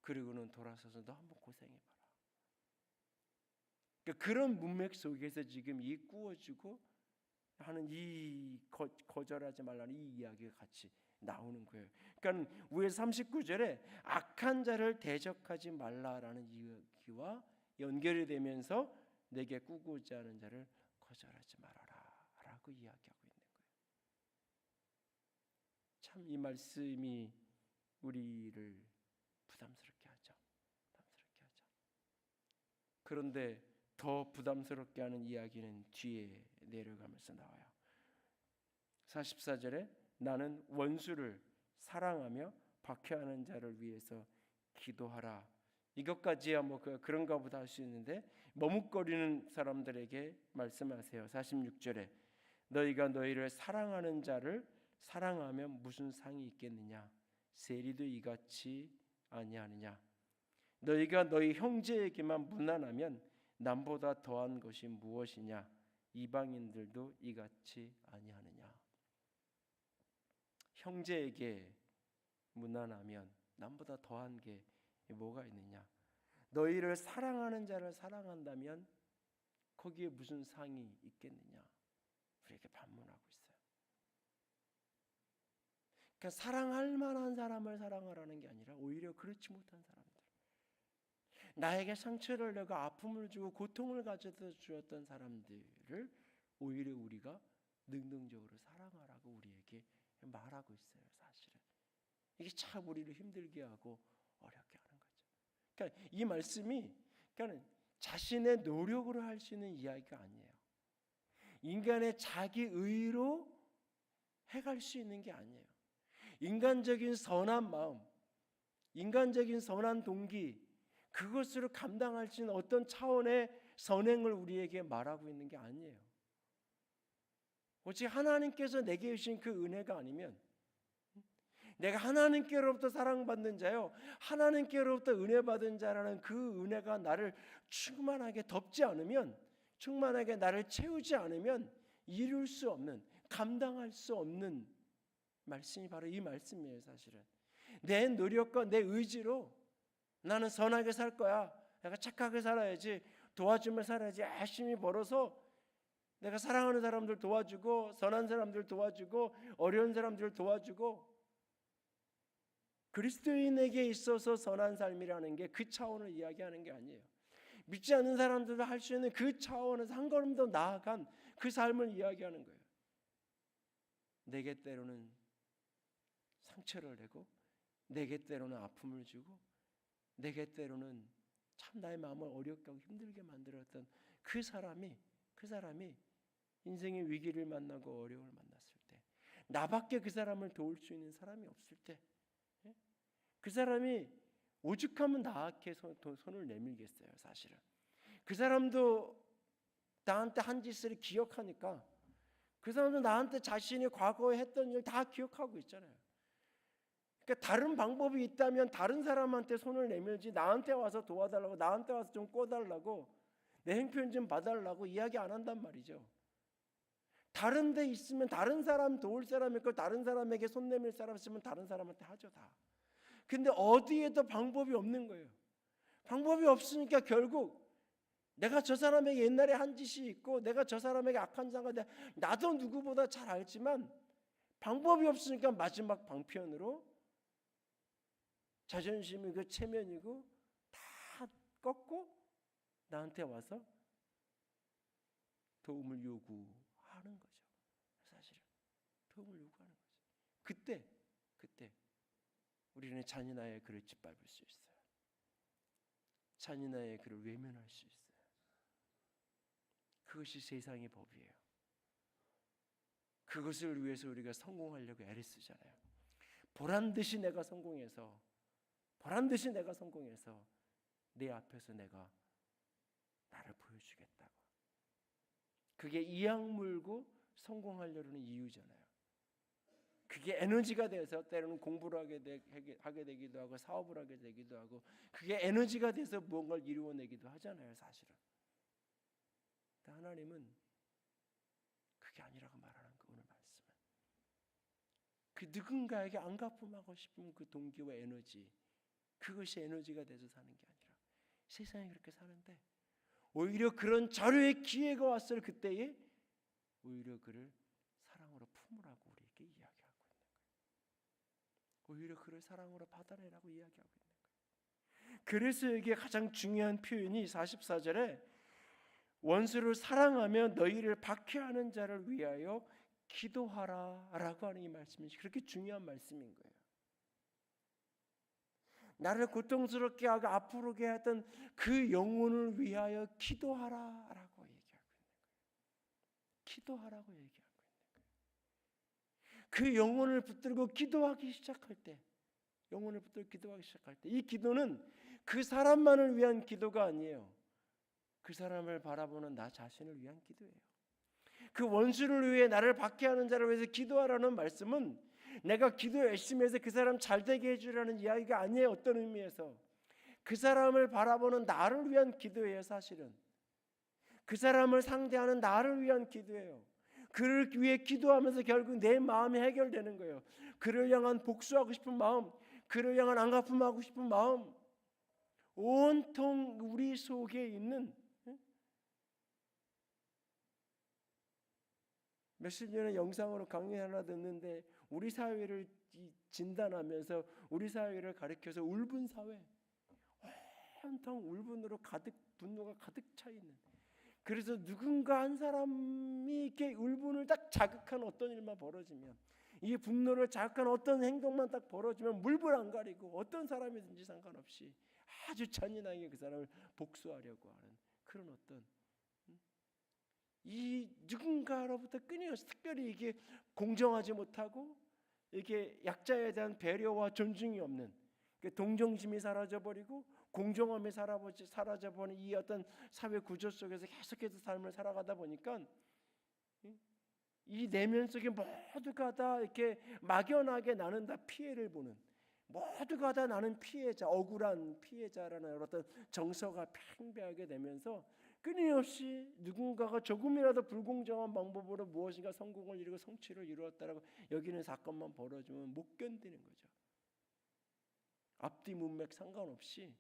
그리고는 돌아서서 너 한번 고생해봐라. 그러니까 그런 문맥 속에서 지금 이 꾸어주고 하는 이 거절하지 말라는 이 이야기가 같이 나오는 거예요. 그러니까 위에 39절에 악한 자를 대적하지 말라라는 이야기와 연결이 되면서 내게 꾸고자 하는 자를 거절하지 말아라 라고 이야기하고 있는 거예요. 참 이 말씀이 우리를 부담스럽게 하죠. 부담스럽게 하죠. 그런데 더 부담스럽게 하는 이야기는 뒤에 내려가면서 나와요. 44절에 나는 원수를 사랑하며 박해하는 자를 위해서 기도하라. 이것까지야 뭐 그런가 보다 할 수 있는데, 머뭇거리는 사람들에게 말씀하세요. 46절에 너희가 너희를 사랑하는 자를 사랑하면 무슨 상이 있겠느냐? 세리도 이같이 아니하느냐? 너희가 너희 형제에게만 무난하면 남보다 더한 것이 무엇이냐? 이방인들도 이같이 아니하느냐? 형제에게 무난하면 남보다 더한 게 뭐가 있느냐? 너희를 사랑하는 자를 사랑한다면 거기에 무슨 상이 있겠느냐? 우리에게 반문하고 있어요. 그러니까 사랑할 만한 사람을 사랑하라는 게 아니라 오히려 그렇지 못한 사람들, 나에게 상처를 내고 아픔을 주고 고통을 가져다 주었던 사람들을 오히려 우리가 능동적으로 사랑하라고 우리에게 말하고 있어요. 사실은 이게 참 우리를 힘들게 하고 어렵게 하는 거죠. 그러니까 이 말씀이 그러니까 자신의 노력으로 할 수 있는 이야기가 아니에요. 인간의 자기 의로 해갈 수 있는 게 아니에요. 인간적인 선한 마음, 인간적인 선한 동기, 그것으로 감당할 수 있는 어떤 차원의 선행을 우리에게 말하고 있는 게 아니에요. 오직 하나님께서 내게 주신 그 은혜가 아니면, 내가 하나님께로부터 사랑받는 자요, 하나님께로부터 은혜 받은 자라는 그 은혜가 나를 충만하게 덮지 않으면, 충만하게 나를 채우지 않으면 이룰 수 없는, 감당할 수 없는 말씀이 바로 이 말씀이에요. 사실은 내 노력과 내 의지로 나는 선하게 살 거야, 내가 착하게 살아야지, 도와주며 살아야지, 열심히 벌어서 내가 사랑하는 사람들 도와주고, 선한 사람들 도와주고, 어려운 사람들 도와주고, 그리스도인에게 있어서 선한 삶이라는 게 그 차원을 이야기하는 게 아니에요. 믿지 않는 사람들도 할 수 있는 그 차원에서 한 걸음 더 나아간 그 삶을 이야기하는 거예요. 내게 때로는 상처를 내고, 내게 때로는 아픔을 주고, 내게 때로는 참 나의 마음을 어렵게 하고 힘들게 만들었던 그 사람이 인생의 위기를 만나고 어려움을 만났을 때, 나밖에 그 사람을 도울 수 있는 사람이 없을 때, 그 사람이 오죽하면 나한테 손을 내밀겠어요. 사실은 그 사람도 나한테 한 짓을 기억하니까, 그 사람도 나한테 자신이 과거에 했던 일 다 기억하고 있잖아요. 그러니까 다른 방법이 있다면 다른 사람한테 손을 내밀지, 나한테 와서 도와달라고, 나한테 와서 좀 꿔달라고, 내 형편 좀 봐달라고 이야기 안 한단 말이죠. 다른 데 있으면 다른 사람 도울 사람 있고 다른 사람에게 손 내밀 사람 있으면 다른 사람한테 하죠 다. 근데 어디에도 방법이 없는 거예요. 방법이 없으니까 결국 내가 저 사람에게 옛날에 한 짓이 있고 내가 저 사람에게 악한 자가 나도 누구보다 잘 알지만 방법이 없으니까 마지막 방편으로 자존심이 그 체면이고 다 꺾고 나한테 와서 도움을 요구하는 거죠. 사실은 도움을 요구하는 거죠. 그때 우리는 잔인하게 그를 짓밟을 수 있어요. 잔인하게 그를 외면할 수 있어요. 그것이 세상의 법이에요. 그것을 위해서 우리가 성공하려고 애를 쓰잖아요. 보란듯이 내가 성공해서 내 앞에서 내가 나를 보여주겠다고. 그게 이악 물고 성공하려는 이유잖아요. 그게 에너지가 돼서 때로는 공부를 하게 되기도 하고 사업을 하게 되기도 하고 그게 에너지가 돼서 무언가를 이루어내기도 하잖아요. 사실은. 근데 하나님은 그게 아니라고 말하는 거 오늘 말씀은. 그 누군가에게 안갚음하고 싶은 그 동기와 에너지, 그것이 에너지가 돼서 사는 게 아니라 세상에 그렇게 사는데 오히려 그런 자료의 기회가 왔을 그때에 오히려 그를 사랑으로 품으라고 우리에게 이야기하고 있는 거예요. 오히려 그를 사랑으로 받아내라고 이야기하고 있는 거예요. 그래서 이게 가장 중요한 표현이 44절에 원수를 사랑하며 너희를 박해하는 자를 위하여 기도하라 라고 하는 이 말씀이 그렇게 중요한 말씀인 거예요. 나를 고통스럽게 하고 아프게 했던 그 영혼을 위하여 기도하라 라고 얘기하고 있는 거예요. 기도하라고 얘기하고 있는 거예요. 그 영혼을 붙들고 기도하기 시작할 때 이 기도는 그 사람만을 위한 기도가 아니에요. 그 사람을 바라보는 나 자신을 위한 기도예요. 그 원수를 위해 나를 박해하는 자를 위해서 기도하라는 말씀은 내가 기도 열심히 해서 그 사람 잘 되게 해주라는 이야기가 아니에요. 어떤 의미에서 그 사람을 바라보는 나를 위한 기도예요. 사실은 그 사람을 상대하는 나를 위한 기도예요. 그를 위해 기도하면서 결국 내 마음이 해결되는 거예요. 그를 향한 복수하고 싶은 마음, 그를 향한 안갚음하고 싶은 마음, 온통 우리 속에 있는 며칠 전에 영상으로 강의 하나 듣는데 우리 사회를 진단하면서 우리 사회를 가리켜서 울분 사회, 온통 울분으로 가득 분노가 가득 차 있는. 그래서 누군가 한 사람이 이렇게 울분을 딱 자극한 어떤 일만 벌어지면 이 분노를 자극한 어떤 행동만 딱 벌어지면 물불 안 가리고 어떤 사람이든지 상관없이 아주 잔인하게 그 사람을 복수하려고 하는 그런 어떤 이 누군가로부터 끊임없이 특별히 이게 공정하지 못하고 이게 약자에 대한 배려와 존중이 없는 동정심이 사라져버리고 공정함이 사라져버린 이 어떤 사회 구조 속에서 계속해서 삶을 살아가다 보니까 이 내면 속에 모두가 다 이렇게 막연하게 나는 다 피해를 보는, 모두가 다 나는 피해자, 억울한 피해자라는 어떤 정서가 팽배하게 되면서 끊임없이 누군가가 조금이라도 불공정한 방법으로 무엇인가 성공을 이루고 성취를 이루었다라고 여기는 사건만 벌어지면 못 견디는 거죠. 앞뒤 문맥 상관없이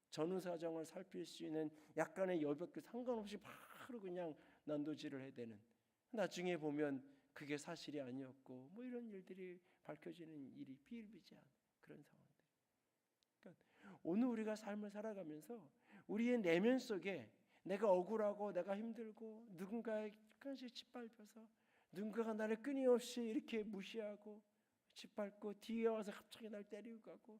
전후 사정을 살필 수 있는 약간의 여백도 상관없이 바로 그냥 난도질을 해대는, 나중에 보면 그게 사실이 아니었고 뭐 이런 일들이 밝혀지는 일이 비일비재한 그런 상황들. 그러니까 오늘 우리가 삶을 살아가면서 우리의 내면 속에 내가 억울하고 내가 힘들고 누군가에 끝까지 짓밟혀서 누군가가 나를 끊임없이 이렇게 무시하고 짓밟고 뒤에 와서 갑자기 날 때리고 가고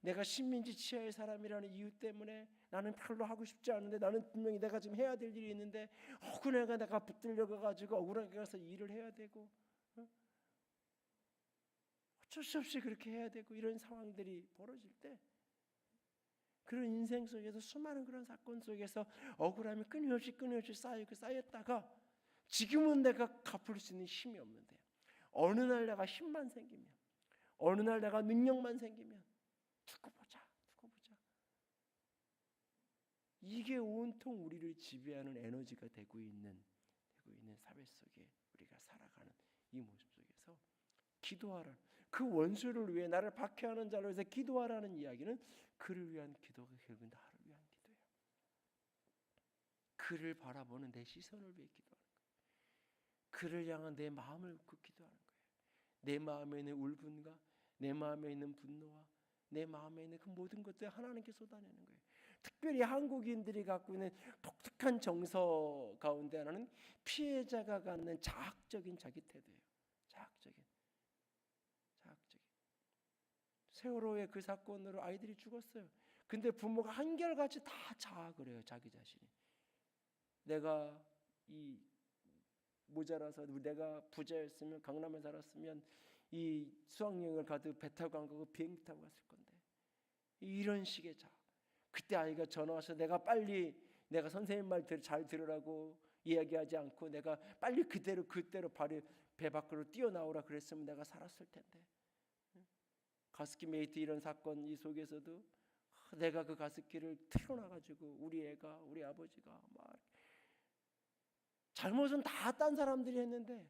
내가 식민지 치하의 사람이라는 이유 때문에 나는 별로 하고 싶지 않은데 나는 분명히 내가 지금 해야 될 일이 있는데 억울해가 내가 붙들려가 가지고 억울하게 가서 일을 해야 되고 어쩔 수 없이 그렇게 해야 되고 이런 상황들이 벌어질 때 그런 인생 속에서 수많은 그런 사건 속에서 억울함이 끊임없이 쌓였다가 지금은 내가 갚을 수 있는 힘이 없는데 어느 날 내가 힘만 생기면 어느 날 내가 능력만 생기면 두고 보자. 이게 온통 우리를 지배하는 에너지가 되고 되고 있는 사회 속에 우리가 살아가는 이 모습 속에서 기도하라. 그 원수를 위해 나를 박해하는 자로 해서 기도하라는 이야기는 그를 위한 기도가 결국 나를 위한 기도예요. 그를 바라보는 내 시선을 위해 기도하는 거예요. 그를 향한 내 마음을 굽고 기도하는 거예요. 내 마음에 있는 울분과 내 마음에 있는 분노와 내 마음에 있는 그 모든 것들을 하나님께 쏟아내는 거예요. 특별히 한국인들이 갖고 있는 독특한 정서 가운데 하나는 피해자가 갖는 자학적인 자기 태도예요. 자학적인. 세월호의 그 사건으로 아이들이 죽었어요. 근데 부모가 한결같이 다 자학을 해요. 자기 자신이. 내가 이 모자라서 내가 부자였으면 강남에 살았으면 이 수학여행을 가도 배 타고 안 가고 비행기 타고 갔을 건데 이런 식의 자학. 그때 아이가 전화 와서 내가 선생님 말 잘 들으라고 이야기하지 않고 내가 빨리 그대로 바로 배 밖으로 뛰어나오라 그랬으면 내가 살았을 텐데. 가습기 메이트 이런 사건 이 속에서도 내가 그 가습기를 틀어놔가지고 우리 아버지가 막 잘못은 다 딴 사람들이 했는데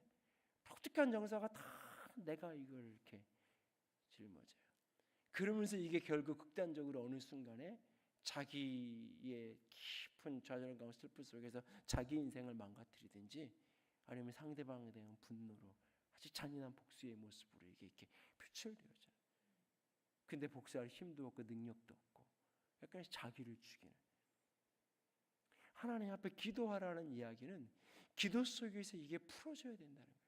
독특한 정서가 다 내가 이걸 이렇게 짊어져요. 그러면서 이게 결국 극단적으로 어느 순간에 자기의 깊은 좌절감과 슬픔 속에서 자기 인생을 망가뜨리든지 아니면 상대방에 대한 분노로 아주 잔인한 복수의 모습으로 이게 이렇게 표출되어져요. 근데 복수할 힘도 없고 능력도 없고 약간 자기를 죽이는. 하나님 앞에 기도하라는 이야기는 기도 속에서 이게 풀어져야 된다는 거예요.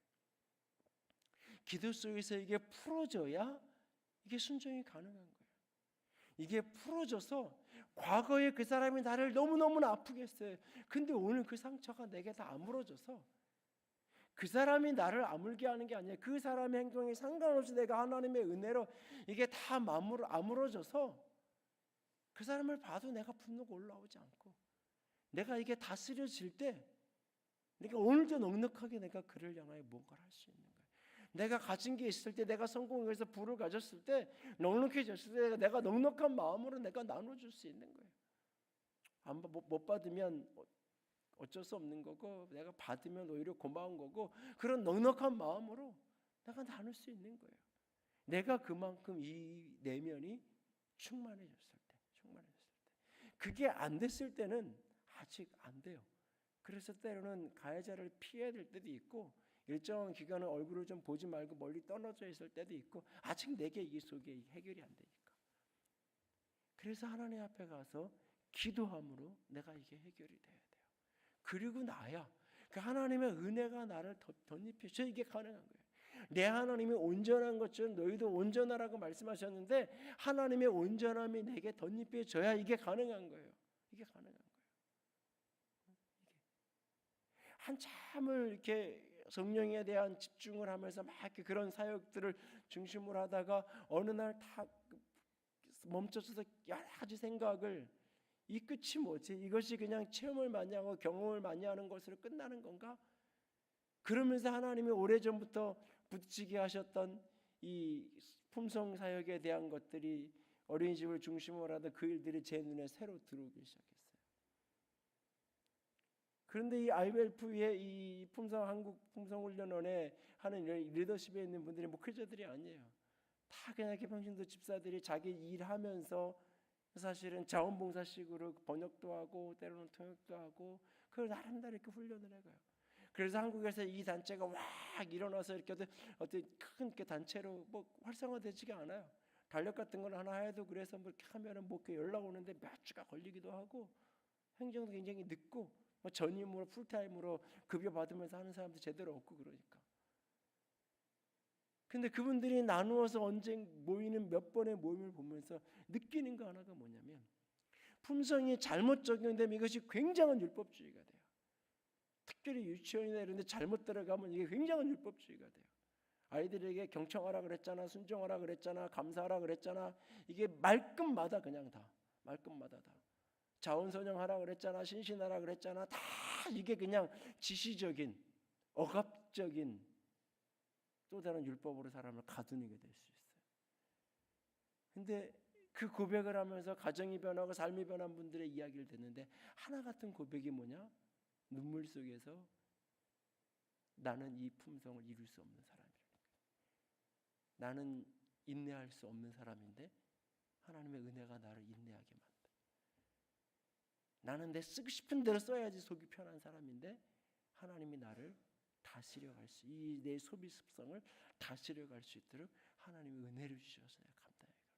기도 속에서 이게 풀어져야 이게 순종이 가능한 거예요. 이게 풀어져서 과거에 그 사람이 나를 너무너무 아프게 했어요. 근데 오늘 그 상처가 내게 다 아물어져서 그 사람이 나를 아물게 하는 게 아니에요. 그 사람의 행동에 상관없이 내가 하나님의 은혜로 이게 다 아물어져서 그 사람을 봐도 내가 분노가 올라오지 않고 내가 이게 다스려질 때 내가 오늘도 넉넉하게 내가 그를 향하여 뭔가를 할 수 있는 거예요. 내가 가진 게 있을 때 내가 성공해서 부를 가졌을 때 넉넉해졌을 때 내가 넉넉한 마음으로 내가 나눠줄 수 있는 거예요. 못 받으면 어쩔 수 없는 거고 내가 받으면 오히려 고마운 거고 그런 넉넉한 마음으로 내가 나눌 수 있는 거예요. 내가 그만큼 이 내면이 충만해졌을 때 그게 안 됐을 때는 아직 안 돼요. 그래서 때로는 가해자를 피해야 될 때도 있고 일정한 기간은 얼굴을 좀 보지 말고 멀리 떨어져 있을 때도 있고 아직 내게 이 속에 해결이 안 되니까. 그래서 하나님 앞에 가서 기도함으로 내가 이게 해결이 돼야 돼요. 그리고 나야 그 하나님의 은혜가 나를 덧입혀져 이게 가능한 거예요. 내 하나님이 온전한 것처럼 너희도 온전하라고 말씀하셨는데 하나님의 온전함이 내게 덧입혀져야 이게 가능한 거예요. 이게 가능한 거예요. 한참을 이렇게 성령에 대한 집중을 하면서 막 이렇게 그런 사역들을 중심으로 하다가 어느 날 다 멈춰서서 여러 가지 생각을 이 끝이 뭐지? 이것이 그냥 체험을 많이 하고 경험을 많이 하는 것으로 끝나는 건가? 그러면서 하나님이 오래전부터 부딪히게 하셨던 이 품성 사역에 대한 것들이 어린이집을 중심으로 하던 그 일들이 제 눈에 새로 들어오기 시작했어요. 그런데 이 IMF의 이 한국 품성훈련원에 하는 리더십에 있는 분들이 목회자들이 아니에요. 다 그냥 개평신도 집사들이 자기 일하면서 사실은 자원봉사식으로 번역도 하고 때로는 통역도 하고 그걸 나름대로 이렇게 훈련을 해가요. 그래서 한국에서 이 단체가 막 일어나서 이렇게 어떤 큰 단체로 뭐 활성화되지가 않아요. 달력 같은 걸 하나 해도 그래서 뭐 이렇게 하면은 뭐 이렇게 연락 오는데 몇 주가 걸리기도 하고 행정도 굉장히 늦고 뭐 전임으로 풀타임으로 급여 받으면서 하는 사람도 제대로 없고 그러니까. 근데 그분들이 나누어서 언제 모이는 몇 번의 모임을 보면서 느끼는 거 하나가 뭐냐면 품성이 잘못 적용되면 이것이 굉장한 율법주의가 돼요. 특별히 유치원이나 이런 데 잘못 들어가면 이게 굉장한 율법주의가 돼요. 아이들에게 경청하라 그랬잖아, 순종하라 그랬잖아, 감사하라 그랬잖아. 이게 말끝마다 그냥 다 말끝마다 다 자원선영하라 그랬잖아, 신신하라 그랬잖아. 다 이게 그냥 지시적인 억압적인 또 다른 율법으로 사람을 가두게 될 수 있어요. 근데 그 고백을 하면서 가정이 변하고 삶이 변한 분들의 이야기를 듣는데 하나 같은 고백이 뭐냐? 눈물 속에서 나는 이 품성을 이룰 수 없는 사람이라는 거예요. 나는 인내할 수 없는 사람인데 하나님의 은혜가 나를 인내하게 만들어요. 나는 내 쓰고 싶은 대로 써야지 속이 편한 사람인데 하나님이 나를 다스려 갈 수, 이 내 소비 습성을 다스려 갈 수 있도록 하나님이 은혜를 주셔서 내가 감당해 가는.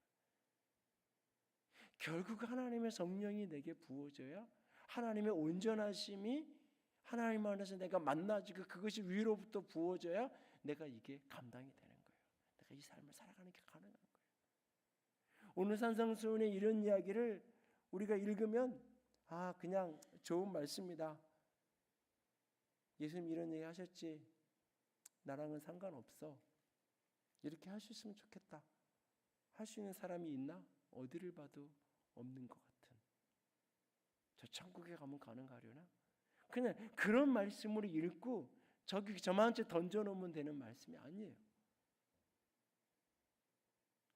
결국 하나님의 성령이 내게 부어져야 하나님의 온전하심이 하나님 안에서 내가 만나지고 그것이 위로부터 부어져야 내가 이게 감당이 되는 거예요. 내가 이 삶을 살아가는 게 가능한 거예요. 오늘 산상수훈의 이런 이야기를 우리가 읽으면 그냥 좋은 말씀이다. 예수님 이런 얘기 하셨지. 나랑은 상관없어. 이렇게 할 수 있으면 좋겠다. 할 수 있는 사람이 있나? 어디를 봐도 없는 것 같은. 저 천국에 가면 가능하려나? 그냥 그런 말씀으로 읽고 저한테 던져놓으면 되는 말씀이 아니에요.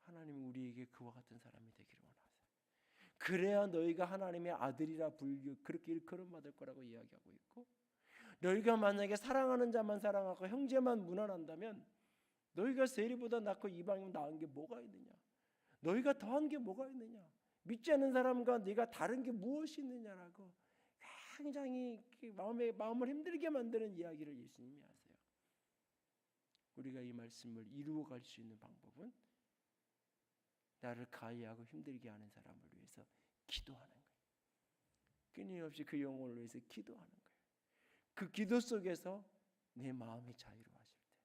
하나님은 우리에게 그와 같은 사람이 되기를 원하세요. 그래야 너희가 하나님의 아들이라 그렇게 일컬음 받을 거라고 이야기하고 있고, 너희가 만약에 사랑하는 자만 사랑하고 형제만 문안한다면 너희가 세리보다 낫고 이방이면 나은 게 뭐가 있느냐? 너희가 더한 게 뭐가 있느냐? 믿지 않는 사람과 네가 다른 게 무엇이 있느냐라고 굉장히 마음을 힘들게 만드는 이야기를 예수님이 하세요. 우리가 이 말씀을 이루어갈 수 있는 방법은 나를 가해하고 힘들게 하는 사람을 위해서 기도하는 거예요. 끊임없이 그 영혼을 위해서 기도하는 거예요. 그 기도 속에서 내 마음이 자유로워질 때,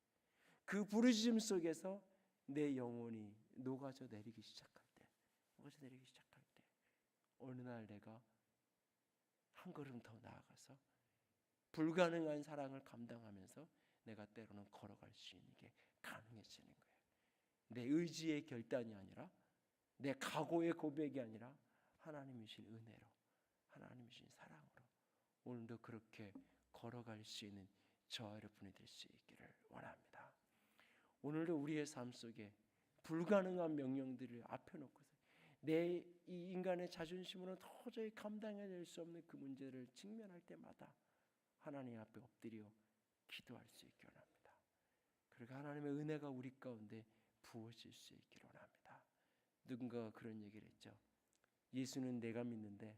그 부르짖음 속에서 내 영혼이 녹아져 내리기 시작할 때, 어느 날 내가 한 걸음 더 나아가서 불가능한 사랑을 감당하면서 내가 때로는 걸어갈 수 있는 게 가능해지는 거예요. 내 의지의 결단이 아니라, 내 각오의 고백이 아니라 하나님이신 은혜로, 하나님이신 사랑으로 오늘도 그렇게 걸어갈 수 있는 저와 여러분이 될 수 있기를 원합니다. 오늘도 우리의 삶 속에 불가능한 명령들을 앞에 놓고서 내 이 인간의 자존심으로는 도저히 감당해낼 수 없는 그 문제를 직면할 때마다 하나님 앞에 엎드려 기도할 수 있기를 원합니다. 그리고 하나님의 은혜가 우리 가운데 부어질 수 있기를 원합니다. 누군가가 그런 얘기를 했죠. 예수는 내가 믿는데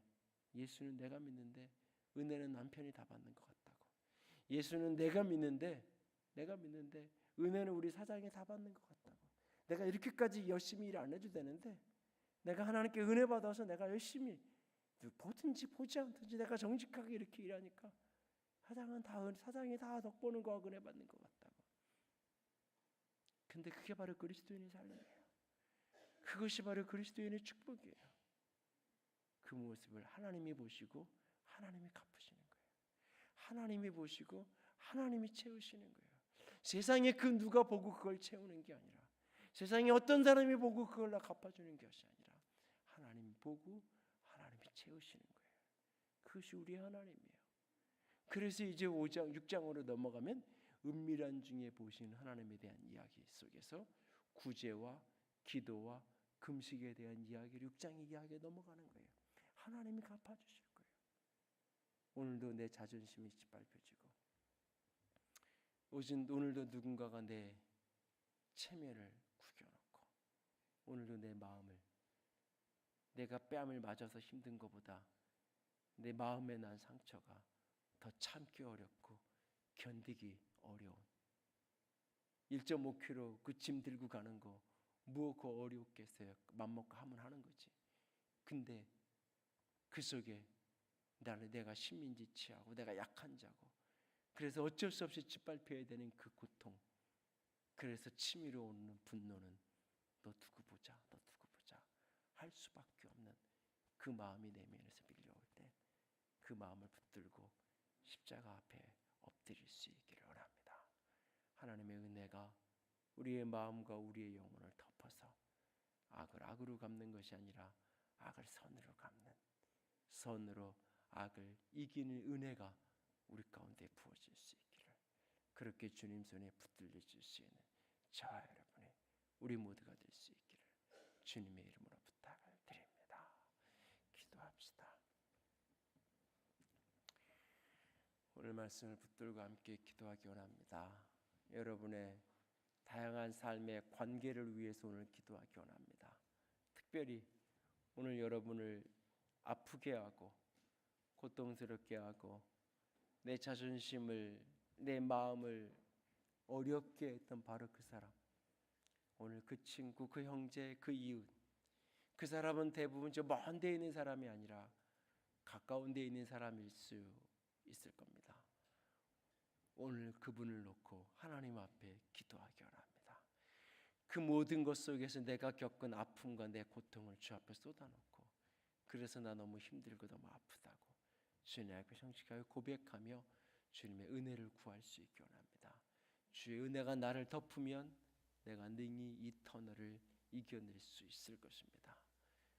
은혜는 남편이 다 받는 것 같다고. 예수는 내가 믿는데 은혜는 우리 사장이 다 받는 것 같다고. 내가 이렇게까지 열심히 일 안 해도 되는데 내가 하나님께 은혜 받아서 내가 열심히 보든지 보지 않든지 내가 정직하게 이렇게 일하니까 사장이 다 덕보는 거와 은혜 받는 것 같다고. 근데 그게 바로 그리스도인의 삶이에요. 그것이 바로 그리스도인의 축복이에요. 그 모습을 하나님이 보시고 하나님이 갚으시는 거예요. 하나님이 보시고 하나님이 채우시는 거예요. 세상에 그 누가 보고 그걸 채우는 게 아니라, 세상에 어떤 사람이 보고 그걸 갚아주는 것이 아니라 하나님이 보고 하나님이 채우시는 거예요. 그것이 우리의 하나님이에요. 그래서 이제 5장, 6장으로 넘어가면 은밀한 중에 보시는 하나님에 대한 이야기 속에서 구제와 기도와 금식에 대한 이야기를 6장 이야기에 넘어가는 거예요. 하나님이 갚아주실 거예요. 오늘도 내 자존심이 짓밟혀지고, 오늘도 누군가가 내 체면을 구겨놓고, 오늘도 내 마음을, 내가 뺨을 맞아서 힘든 것보다 내 마음에 난 상처가 더 참기 어렵고 견디기 어려운 1.5kg 그 짐 들고 가는 거 무엇고 어렵겠어요. 맘먹고 하면 하는 거지. 근데 그 속에 내가 식민지취하고 내가 약한 자고, 그래서 어쩔 수 없이 짓밟혀야 되는 그 고통, 그래서 치밀어 오는 분노는 너 두고 보자 할 수밖에 없는 그 마음이 내면에서 밀려올 때 그 마음을 붙들고 십자가 앞에 엎드릴 수 있기를 원합니다. 하나님의 은혜가 우리의 마음과 우리의 영혼을 덮어서 악을 악으로 갚는 것이 아니라 악을 선으로 갚는, 선으로 악을 이기는 은혜가 우리 가운데 부어질 수 있기를, 그렇게 주님 손에 붙들려질 수 있는 저와 여러분의 우리 모두가 될 수 있기를 주님의 이름으로 부탁을 드립니다. 기도합시다. 오늘 말씀을 붙들고 함께 기도하기 원합니다. 여러분의 다양한 삶의 관계를 위해서 오늘 기도하기 원합니다. 특별히 오늘 여러분을 아프게 하고 고통스럽게 하고 내 자존심을 내 마음을 어렵게 했던 바로 그 사람, 오늘 그 친구, 그 형제, 그 이웃, 그 사람은 대부분 저 먼 데 있는 사람이 아니라 가까운 데 있는 사람일 수 있을 겁니다. 오늘 그분을 놓고 하나님 앞에 기도하기 원합니다. 그 모든 것 속에서 내가 겪은 아픔과 내 고통을 주 앞에 쏟아놓고, 그래서 나 너무 힘들고 너무 아프다고 주님 앞에 성직하게 고백하며 주님의 은혜를 구할 수 있기 원합니다. 주의 은혜가 나를 덮으면 내가 능히 이 터널을 이겨낼 수 있을 것입니다.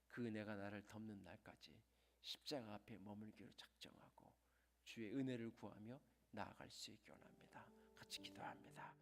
그 은혜가 나를 덮는 날까지 십자가 앞에 머물기로 작정하고 주의 은혜를 구하며 나아갈 수 있기 원합니다. 같이 기도합니다.